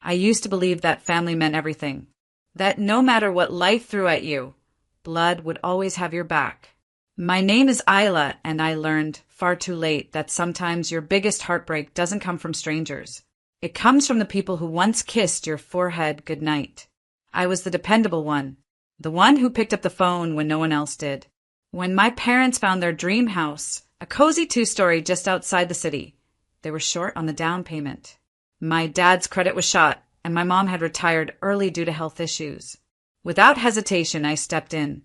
I used to believe that family meant everything. That no matter what life threw at you, blood would always have your back. My name is Isla, and I learned far too late that sometimes your biggest heartbreak doesn't come from strangers. It comes from the people who once kissed your forehead goodnight. I was the dependable one, the one who picked up the phone when no one else did. When my parents found their dream house, a cozy two-story just outside the city, they were short on the down payment. My dad's credit was shot, and my mom had retired early due to health issues. Without hesitation, I stepped in.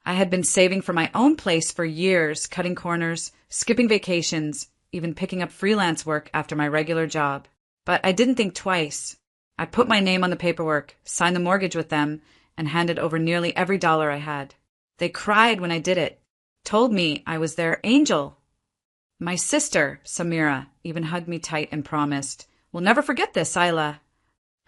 I had been saving for my own place for years, cutting corners, skipping vacations, even picking up freelance work after my regular job. But I didn't think twice. I put my name on the paperwork, signed the mortgage with them, and handed over nearly every dollar I had. They cried when I did it, told me I was their angel. My sister, Samira, even hugged me tight and promised, "We'll never forget this, Isla."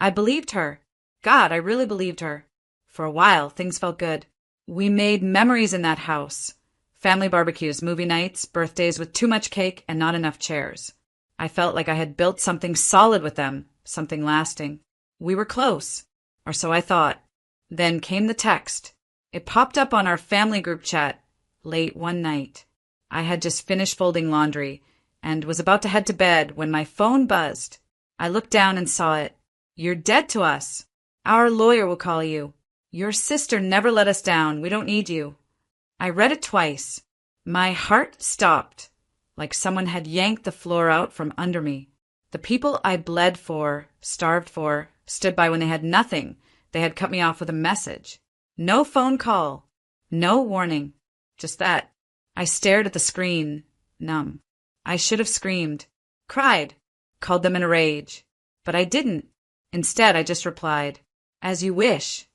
I believed her. God, I really believed her. For a while, things felt good. We made memories in that house. Family barbecues, movie nights, birthdays with too much cake and not enough chairs. I felt like I had built something solid with them, something lasting. We were close, or so I thought. Then came the text. It popped up on our family group chat late one night. I had just finished folding laundry and was about to head to bed when my phone buzzed. I looked down and saw it. "You're dead to us. Our lawyer will call you. Your sister never let us down. We don't need you." I read it twice. My heart stopped, like someone had yanked the floor out from under me. The people I bled for, starved for, stood by when they had nothing. They had cut me off with a message. No phone call. No warning. Just that. I stared at the screen, numb. I should have screamed, cried, called them in a rage. But I didn't. Instead, I just replied, "As you wish."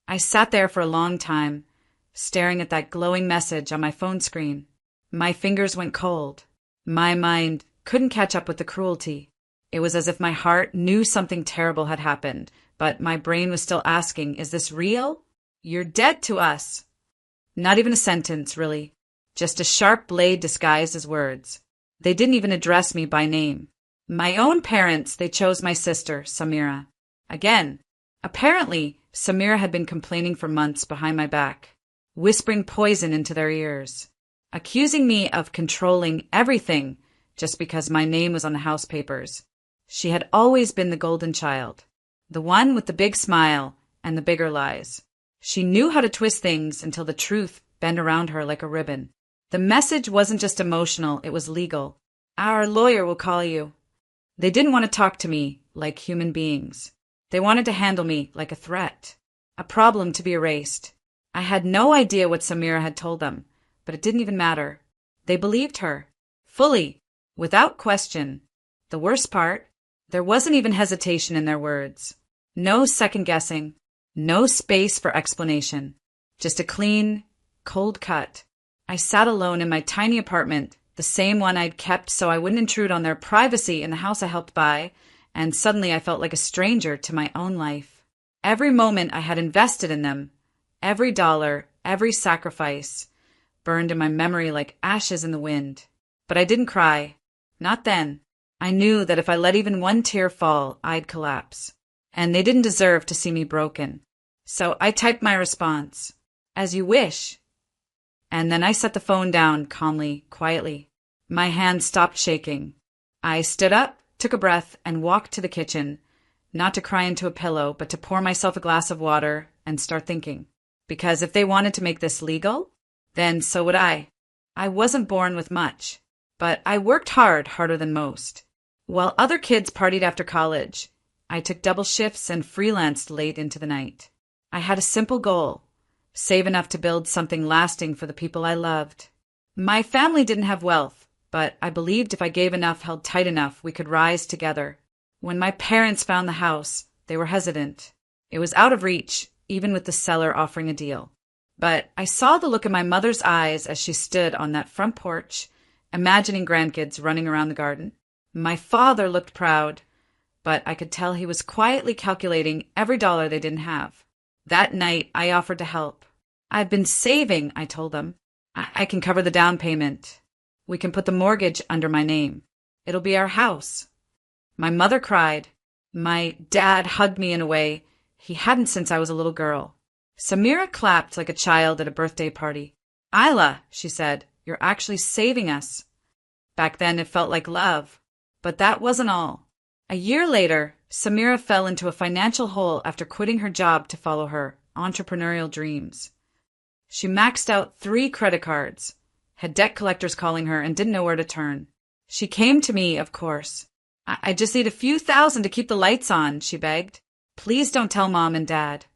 I sat there for a long time, staring at that glowing message on my phone screen. My fingers went cold. My mind couldn't catch up with the cruelty. It was as if my heart knew something terrible had happened, but my brain was still asking, "Is this real? You're dead to us." Not even a sentence, really. Just a sharp blade disguised as words. They didn't even address me by name. My own parents, they chose my sister, Samira. Again, apparently, Samira had been complaining for months behind my back, whispering poison into their ears, accusing me of controlling everything just because my name was on the house papers. She had always been the golden child, the one with the big smile and the bigger lies. She knew how to twist things until the truth bent around her like a ribbon. The message wasn't just emotional, it was legal. "Our lawyer will call you." They didn't want to talk to me like human beings. They wanted to handle me like a threat, a problem to be erased. I had no idea what Samira had told them, but it didn't even matter. They believed her, fully, without question. The worst part, there wasn't even hesitation in their words. No second-guessing, no space for explanation. Just a clean, cold cut. I sat alone in my tiny apartment, the same one I'd kept so I wouldn't intrude on their privacy in the house I helped buy, and suddenly I felt like a stranger to my own life. Every moment I had invested in them, every dollar, every sacrifice, burned in my memory like ashes in the wind. But I didn't cry. Not then. I knew that if I let even one tear fall, I'd collapse. And they didn't deserve to see me broken. So I typed my response, "As you wish." And then I set the phone down calmly, quietly. My hands stopped shaking. I stood up, took a breath, and walked to the kitchen, not to cry into a pillow, but to pour myself a glass of water and start thinking. Because if they wanted to make this legal, then so would I. I wasn't born with much, but I worked hard, harder than most. While other kids partied after college, I took double shifts and freelanced late into the night. I had a simple goal: save enough to build something lasting for the people I loved. My family didn't have wealth, but I believed if I gave enough, held tight enough, we could rise together. When my parents found the house, they were hesitant. It was out of reach, even with the seller offering a deal. But I saw the look in my mother's eyes as she stood on that front porch, imagining grandkids running around the garden. My father looked proud, but I could tell he was quietly calculating every dollar they didn't have. That night, I offered to help. "I've been saving," I told them. I can cover the down payment. We can put the mortgage under my name. It'll be our house." My mother cried, My dad hugged me in a way he hadn't since I was a little girl. Samira clapped like a child at a birthday party. "Isla," she said, "you're actually saving us." Back then it felt like love. But that wasn't all. A year later, Samira fell into a financial hole after quitting her job to follow her entrepreneurial dreams. She maxed out 3 credit cards, had debt collectors calling her, and didn't know where to turn. She came to me, of course. I just need a few thousand to keep the lights on, she begged. Please don't tell Mom and Dad.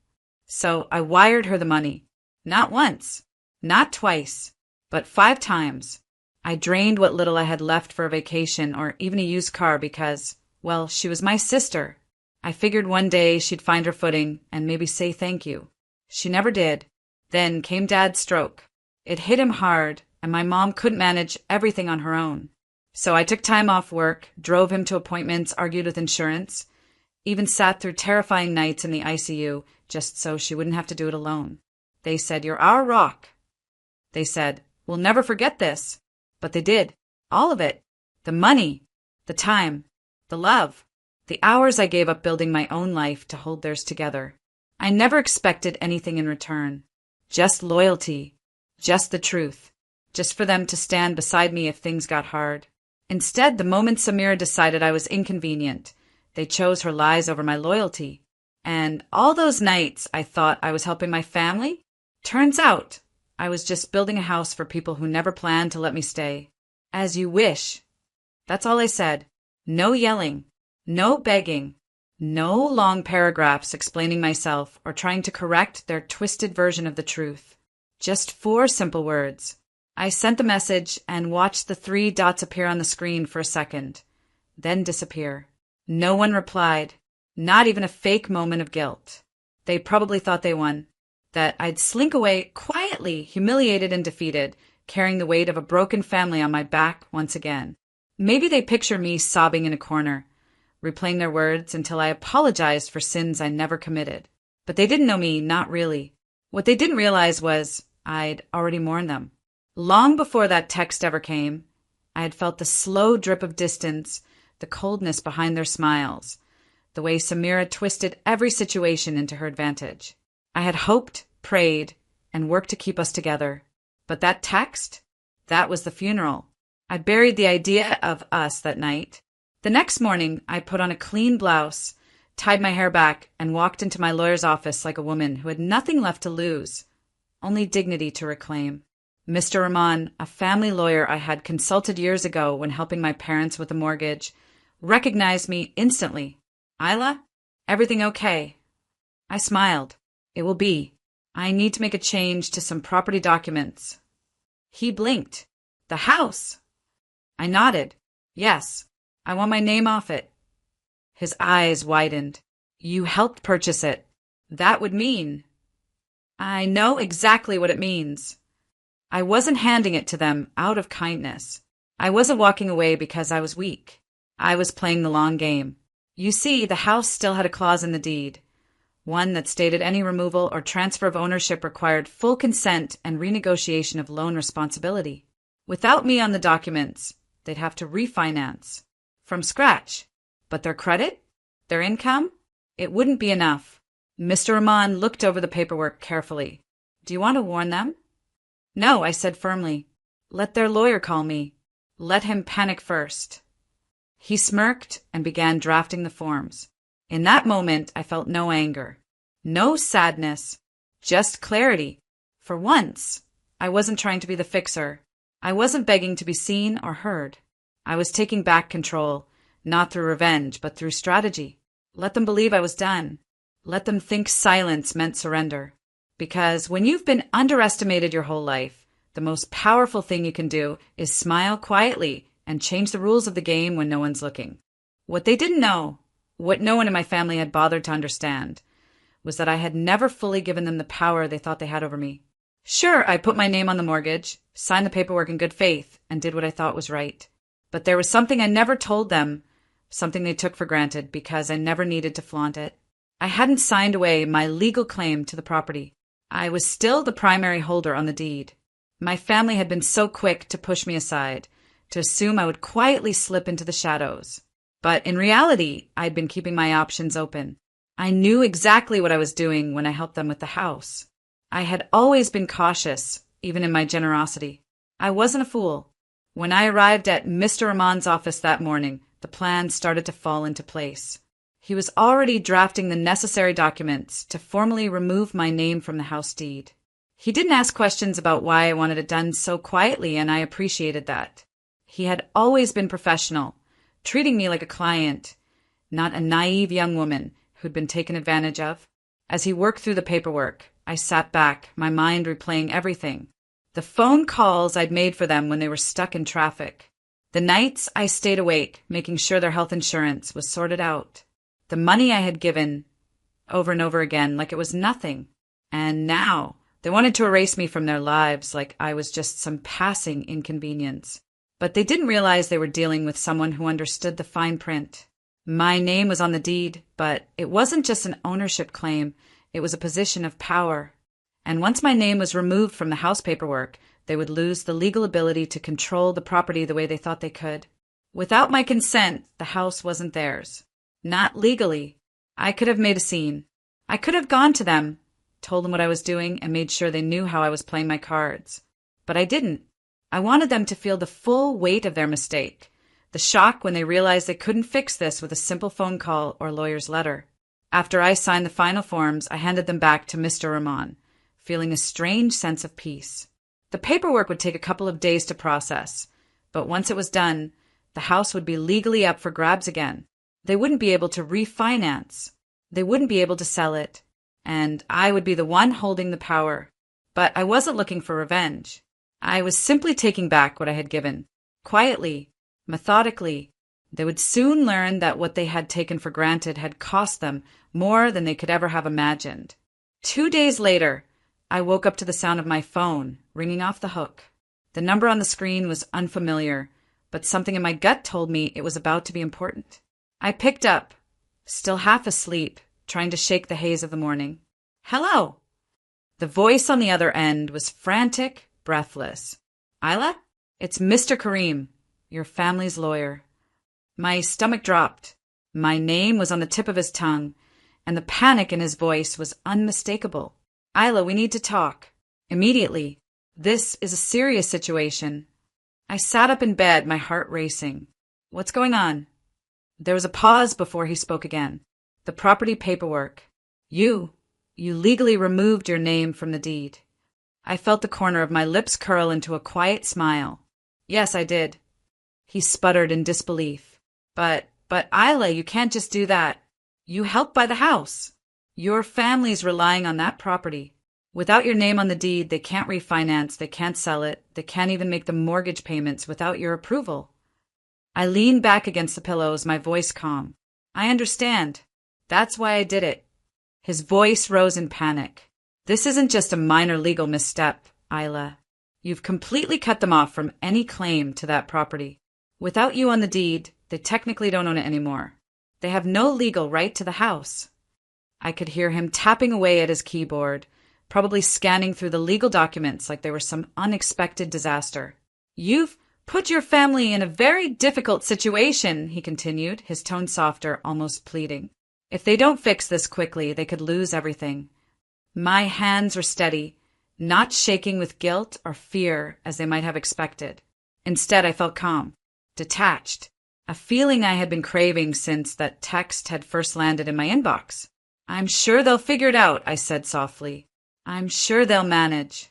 So I wired her the money. Not once, not twice, but 5 times. I drained what little I had left for a vacation or even a used car because, well, she was my sister. I figured one day she'd find her footing and maybe say thank you. She never did. Then came Dad's stroke. It hit him hard, and my mom couldn't manage everything on her own. So I took time off work, drove him to appointments, argued with insurance, even sat through terrifying nights in the ICU just so she wouldn't have to do it alone. They said, "You're our rock." They said, "We'll never forget this." But they did. All of it. The money, the time, the love, the hours I gave up building my own life to hold theirs together. I never expected anything in return. Just loyalty. Just the truth. Just for them to stand beside me if things got hard. Instead, the moment Samira decided I was inconvenient, they chose her lies over my loyalty. And all those nights I thought I was helping my family, turns out I was just building a house for people who never planned to let me stay. As you wish. That's all I said. No yelling. No begging. No long paragraphs explaining myself or trying to correct their twisted version of the truth. Just 4 simple words. I sent the message and watched the 3 dots appear on the screen for a second, then disappear. No one replied. Not even a fake moment of guilt. They probably thought they won. That I'd slink away quietly, humiliated and defeated, carrying the weight of a broken family on my back once again. Maybe they picture me sobbing in a corner, replaying their words until I apologized for sins I never committed. But they didn't know me, not really. What they didn't realize was I'd already mourned them. Long before that text ever came, I had felt the slow drip of distance, the coldness behind their smiles, the way Samira twisted every situation into her advantage. I had hoped, prayed, and worked to keep us together. But that text? That was the funeral. I buried the idea of us that night. The next morning, I put on a clean blouse, tied my hair back, and walked into my lawyer's office like a woman who had nothing left to lose, only dignity to reclaim. Mr. Rahman, a family lawyer I had consulted years ago when helping my parents with a mortgage, recognized me instantly. "Isla, everything okay?" I smiled. "It will be. I need to make a change to some property documents." He blinked. "The house?" I nodded. "Yes, I want my name off it." His eyes widened. "You helped purchase it. That would mean—" "I know exactly what it means." I wasn't handing it to them out of kindness. I wasn't walking away because I was weak. I was playing the long game. You see, the house still had a clause in the deed, one that stated any removal or transfer of ownership required full consent and renegotiation of loan responsibility. Without me on the documents, they'd have to refinance. From scratch. But their credit? Their income? It wouldn't be enough. Mr. Rahman looked over the paperwork carefully. "Do you want to warn them?" "No," I said firmly. "Let their lawyer call me. Let him panic first." He smirked and began drafting the forms. In that moment, I felt no anger, no sadness, just clarity. For once, I wasn't trying to be the fixer. I wasn't begging to be seen or heard. I was taking back control, not through revenge, but through strategy. Let them believe I was done. Let them think silence meant surrender. Because when you've been underestimated your whole life, the most powerful thing you can do is smile quietly and change the rules of the game when no one's looking. What they didn't know, what no one in my family had bothered to understand, was that I had never fully given them the power they thought they had over me. Sure, I put my name on the mortgage, signed the paperwork in good faith, and did what I thought was right. But there was something I never told them, something they took for granted because I never needed to flaunt it. I hadn't signed away my legal claim to the property. I was still the primary holder on the deed. My family had been so quick to push me aside, to assume I would quietly slip into the shadows. But in reality, I'd been keeping my options open. I knew exactly what I was doing when I helped them with the house. I had always been cautious, even in my generosity. I wasn't a fool. When I arrived at Mr. Rahman's office that morning, the plan started to fall into place. He was already drafting the necessary documents to formally remove my name from the house deed. He didn't ask questions about why I wanted it done so quietly, and I appreciated that. He had always been professional, treating me like a client, not a naive young woman who'd been taken advantage of. As he worked through the paperwork, I sat back, my mind replaying everything. The phone calls I'd made for them when they were stuck in traffic. The nights I stayed awake, making sure their health insurance was sorted out. The money I had given over and over again like it was nothing. And now they wanted to erase me from their lives like I was just some passing inconvenience. But they didn't realize they were dealing with someone who understood the fine print. My name was on the deed, but it wasn't just an ownership claim. It was a position of power. And once my name was removed from the house paperwork, they would lose the legal ability to control the property the way they thought they could. Without my consent, the house wasn't theirs. Not legally. I could have made a scene. I could have gone to them, told them what I was doing, and made sure they knew how I was playing my cards. But I didn't. I wanted them to feel the full weight of their mistake, the shock when they realized they couldn't fix this with a simple phone call or lawyer's letter. After I signed the final forms, I handed them back to Mr. Rahman, feeling a strange sense of peace. The paperwork would take a couple of days to process, but once it was done, the house would be legally up for grabs again. They wouldn't be able to refinance. They wouldn't be able to sell it, and I would be the one holding the power. But I wasn't looking for revenge. I was simply taking back what I had given. Quietly, methodically. They would soon learn that what they had taken for granted had cost them more than they could ever have imagined. 2 days later, I woke up to the sound of my phone ringing off the hook. The number on the screen was unfamiliar, but something in my gut told me it was about to be important. I picked up, still half asleep, trying to shake the haze of the morning. "Hello." The voice on the other end was frantic, breathless. "Isla? It's Mr. Kareem, your family's lawyer." My stomach dropped. My name was on the tip of his tongue, and the panic in his voice was unmistakable. "Isla, we need to talk. Immediately. This is a serious situation." I sat up in bed, my heart racing. "What's going on?" There was a pause before he spoke again. "The property paperwork. You legally removed your name from the deed." I felt the corner of my lips curl into a quiet smile. "Yes, I did." He sputtered in disbelief. But Isla, you can't just do that. You helped buy the house. Your family's relying on that property. Without your name on the deed, they can't refinance, they can't sell it, they can't even make the mortgage payments without your approval." I leaned back against the pillows, my voice calm. "I understand. That's why I did it." His voice rose in panic. "This isn't just a minor legal misstep, Isla. You've completely cut them off from any claim to that property. Without you on the deed, they technically don't own it anymore. They have no legal right to the house." I could hear him tapping away at his keyboard, probably scanning through the legal documents like they were some unexpected disaster. "You've put your family in a very difficult situation," he continued, his tone softer, almost pleading. "If they don't fix this quickly, they could lose everything." My hands were steady, not shaking with guilt or fear as they might have expected. Instead, I felt calm, detached, a feeling I had been craving since that text had first landed in my inbox. "I'm sure they'll figure it out," I said softly. "I'm sure they'll manage."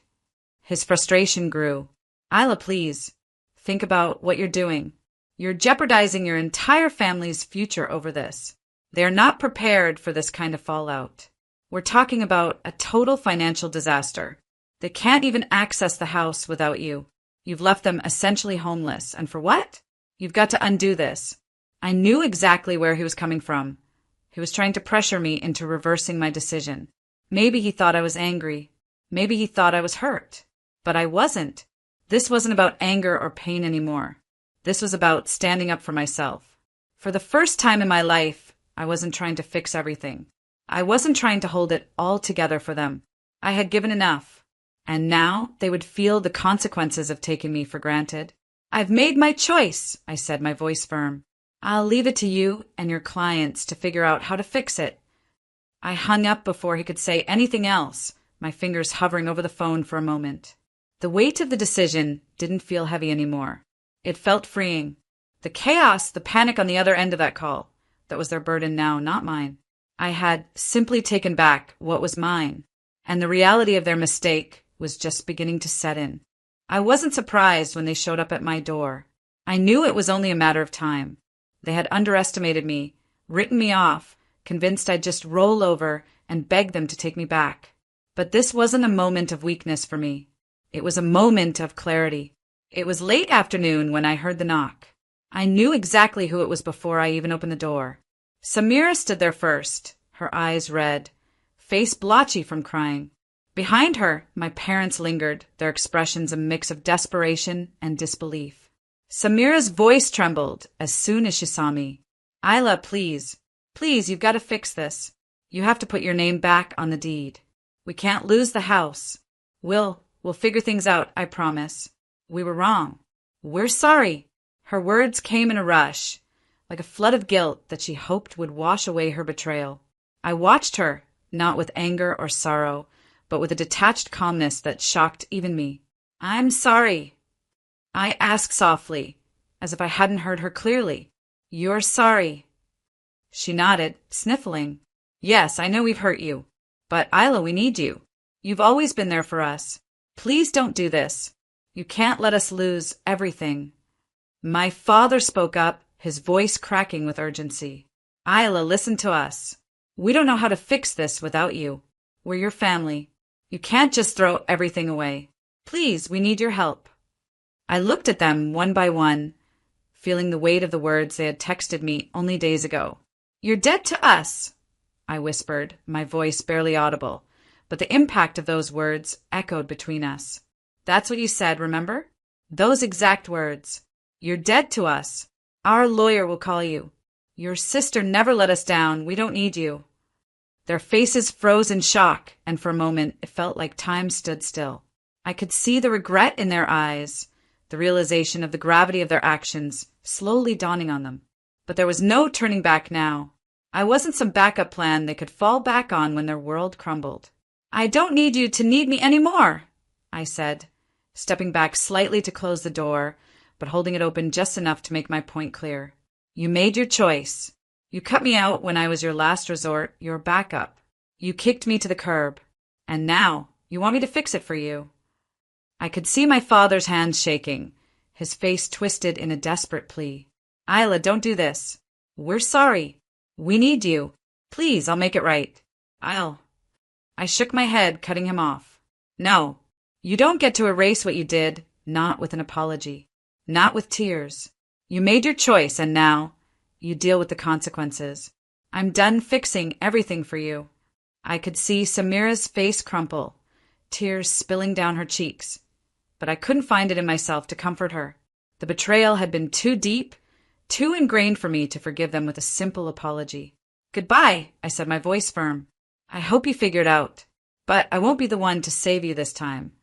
His frustration grew. "Isla, please, think about what you're doing. You're jeopardizing your entire family's future over this. They are not prepared for this kind of fallout. We're talking about a total financial disaster. They can't even access the house without you. You've left them essentially homeless. And for what? You've got to undo this." I knew exactly where he was coming from. He was trying to pressure me into reversing my decision. Maybe he thought I was angry. Maybe he thought I was hurt. But I wasn't. This wasn't about anger or pain anymore. This was about standing up for myself. For the first time in my life, I wasn't trying to fix everything. I wasn't trying to hold it all together for them. I had given enough. And now they would feel the consequences of taking me for granted. "I've made my choice," I said, my voice firm. I'll leave it to you and your clients to figure out how to fix it. I hung up before he could say anything else, my fingers hovering over the phone for a moment. The weight of the decision didn't feel heavy anymore. It felt freeing. The chaos, the panic on the other end of that call, that was their burden now, not mine. I had simply taken back what was mine, and the reality of their mistake was just beginning to set in. I wasn't surprised when they showed up at my door. I knew it was only a matter of time. They had underestimated me, written me off, convinced I'd just roll over and beg them to take me back. But this wasn't a moment of weakness for me. It was a moment of clarity. It was late afternoon when I heard the knock. I knew exactly who it was before I even opened the door. Samira stood there first, her eyes red, face blotchy from crying. Behind her, my parents lingered, their expressions a mix of desperation and disbelief. Samira's voice trembled as soon as she saw me. Isla, please, you've got to fix this. You have to put your name back on the deed. We can't lose the house. We'll figure things out, I promise. We were wrong. We're sorry. Her words came in a rush, like a flood of guilt that she hoped would wash away her betrayal. I watched her, not with anger or sorrow, but with a detached calmness that shocked even me. I'm sorry. I asked softly, as if I hadn't heard her clearly. You're sorry. She nodded, sniffling. Yes, I know we've hurt you. But Isla, we need you. You've always been there for us. Please don't do this. You can't let us lose everything. My father spoke up, his voice cracking with urgency. Isla, listen to us. We don't know how to fix this without you. We're your family. You can't just throw everything away. Please, we need your help. I looked at them one by one, feeling the weight of the words they had texted me only days ago. You're dead to us, I whispered, my voice barely audible, but the impact of those words echoed between us. That's what you said, remember? Those exact words. You're dead to us. Our lawyer will call you. Your sister never let us down. We don't need you. Their faces froze in shock, and for a moment it felt like time stood still. I could see the regret in their eyes, the realization of the gravity of their actions slowly dawning on them. But there was no turning back now. I wasn't some backup plan they could fall back on when their world crumbled. I don't need you to need me anymore, I said, stepping back slightly to close the door, but holding it open just enough to make my point clear. You made your choice. You cut me out when I was your last resort, your backup. You kicked me to the curb. And now, you want me to fix it for you. I could see my father's hands shaking, his face twisted in a desperate plea. Isla, don't do this. We're sorry. We need you. Please, I'll make it right. I shook my head, cutting him off. No, you don't get to erase what you did, not with an apology. Not with tears. You made your choice, and now you deal with the consequences. I'm done fixing everything for you. I could see Samira's face crumple, tears spilling down her cheeks, but I couldn't find it in myself to comfort her. The betrayal had been too deep, too ingrained for me to forgive them with a simple apology. Goodbye, I said, my voice firm. I hope you figure it out, but I won't be the one to save you this time.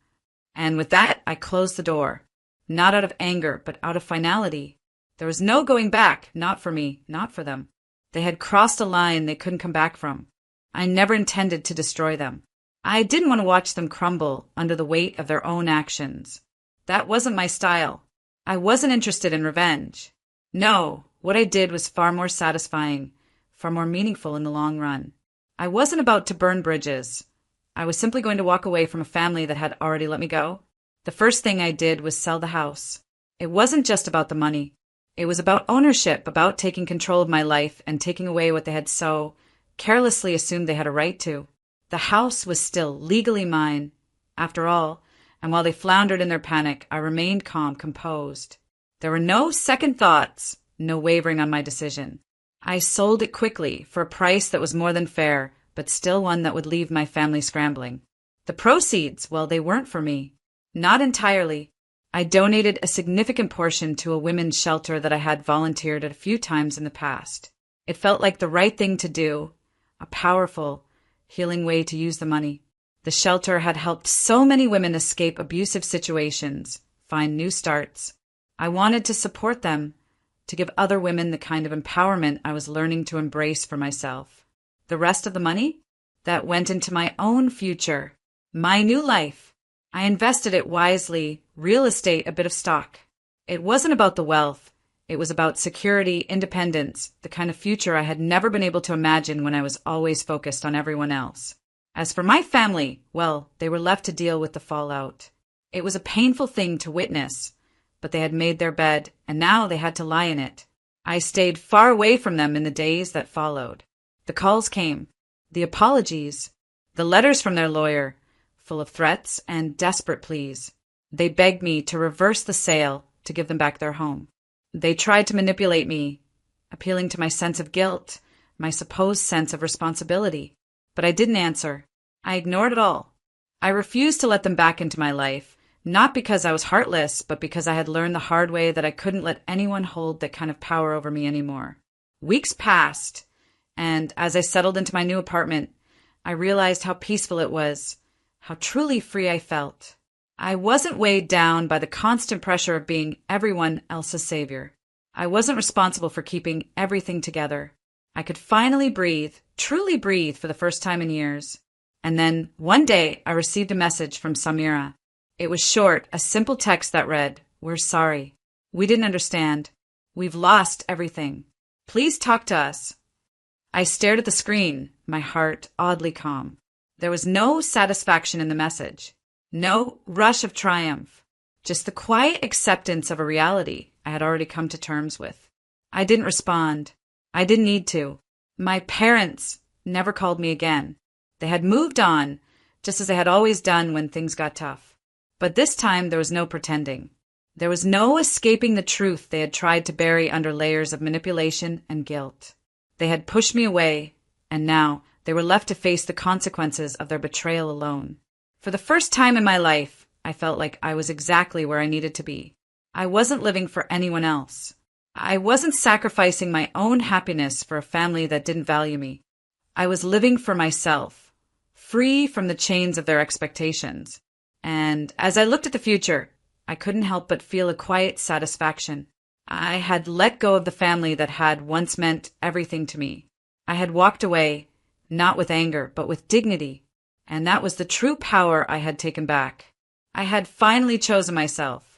And with that, I closed the door, not out of anger, but out of finality. There was no going back, not for me, not for them. They had crossed a line they couldn't come back from. I never intended to destroy them. I didn't want to watch them crumble under the weight of their own actions. That wasn't my style. I wasn't interested in revenge. No, what I did was far more satisfying, far more meaningful in the long run. I wasn't about to burn bridges. I was simply going to walk away from a family that had already let me go. The first thing I did was sell the house. It wasn't just about the money. It was about ownership, about taking control of my life and taking away what they had so carelessly assumed they had a right to. The house was still legally mine, after all, and while they floundered in their panic, I remained calm, composed. There were no second thoughts, no wavering on my decision. I sold it quickly for a price that was more than fair, but still one that would leave my family scrambling. The proceeds, well, they weren't for me. Not entirely. I donated a significant portion to a women's shelter that I had volunteered at a few times in the past. It felt like the right thing to do, a powerful, healing way to use the money. The shelter had helped so many women escape abusive situations, find new starts. I wanted to support them, to give other women the kind of empowerment I was learning to embrace for myself. The rest of the money? That went into my own future, my new life. I invested it wisely, real estate, a bit of stock. It wasn't about the wealth. It was about security, independence, the kind of future I had never been able to imagine when I was always focused on everyone else. As for my family, well, they were left to deal with the fallout. It was a painful thing to witness, but they had made their bed, and now they had to lie in it. I stayed far away from them in the days that followed. The calls came, the apologies, the letters from their lawyer, full of threats and desperate pleas. They begged me to reverse the sale, to give them back their home. They tried to manipulate me, appealing to my sense of guilt, my supposed sense of responsibility. But I didn't answer. I ignored it all. I refused to let them back into my life, not because I was heartless, but because I had learned the hard way that I couldn't let anyone hold that kind of power over me anymore. Weeks passed, and as I settled into my new apartment, I realized how peaceful it was, how truly free I felt. I wasn't weighed down by the constant pressure of being everyone else's savior. I wasn't responsible for keeping everything together. I could finally breathe, truly breathe for the first time in years. And then, one day, I received a message from Samira. It was short, a simple text that read, "We're sorry. We didn't understand. We've lost everything. Please talk to us." I stared at the screen, my heart oddly calm. There was no satisfaction in the message. No rush of triumph, just the quiet acceptance of a reality I had already come to terms with. I didn't respond. I didn't need to. My parents never called me again. They had moved on, just as they had always done when things got tough. But this time there was no pretending. There was no escaping the truth they had tried to bury under layers of manipulation and guilt. They had pushed me away, and now they were left to face the consequences of their betrayal alone. For the first time in my life, I felt like I was exactly where I needed to be. I wasn't living for anyone else. I wasn't sacrificing my own happiness for a family that didn't value me. I was living for myself, free from the chains of their expectations. And as I looked at the future, I couldn't help but feel a quiet satisfaction. I had let go of the family that had once meant everything to me. I had walked away, not with anger, but with dignity. And that was the true power I had taken back. I had finally chosen myself.